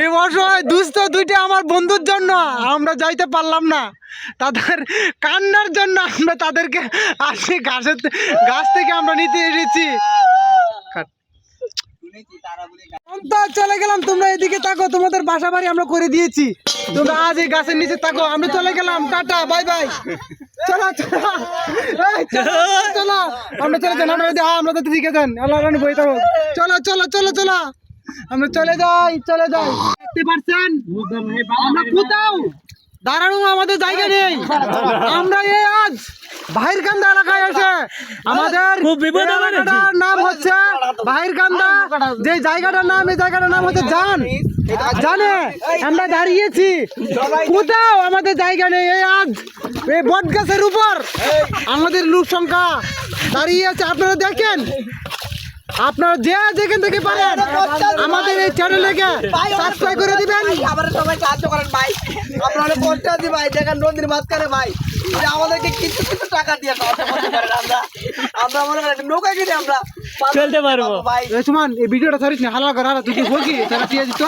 এই অসহায় দুস্থ দুইটা আমার বন্ধুর জন্য আমরা যাইতে পারলাম না, তাদের কান্নার জন্য আমরা তাদেরকে আসি গাছ থেকে আমরা নিতে এসেছি। চলে গেলাম, তোমরা এদিকে থাকো, তোমাদের বাসা বাড়ি আমরা করে দিয়েছি, তোমরা আজ এই গাছের নিচে থাকো, আমরা চলে গেলাম, টাটা বাই বাই। চলো চলো চলো আমরা চলে যান, আমরা তো দিকে যান, আল্লাহ বই থাকো, চলো চলো চলো চলো আমরা চলে যাই দেখতে পাচ্ছেন আমরা কোথাও দাঁড়ানো আমাদের জায়গা নেই, আমরা এই আজ বাহিরকান্দা এলাকায় এসে আমাদের এলাকাটার নাম হচ্ছে বাহিরকান্দা, যে জায়গাটার নাম, এই জায়গাটার নাম হচ্ছে জানে আমরা দাঁড়িয়েছি, কোথাও আমাদের জায়গা নেই, এই আজ এই বট গাছের উপর আমাদের লোক সংখ্যা দাঁড়িয়ে আছে, আপনারা দেখেন, আপনারা যে যেখান থেকে পারেন আমাদের এই চ্যানেলকে সাবস্ক্রাইব করে দিবেন, আমাদের সবাই সাহায্য করেন ভাই, আমরা অনেক কষ্ট আছি ভাই, দেখেন নদীর মাঝখানে ভাই, আমাদেরকে কিছু কিছু টাকা দিয়ে সাহায্য করতে পারেন, আমরা মনে করেন নৌকা কিনে আমরা চলতে পারবো ভাই। এই ভিডিওটা ছাড়িস না, হালা কর, তুই বলছি তারা দিয়ে দিত।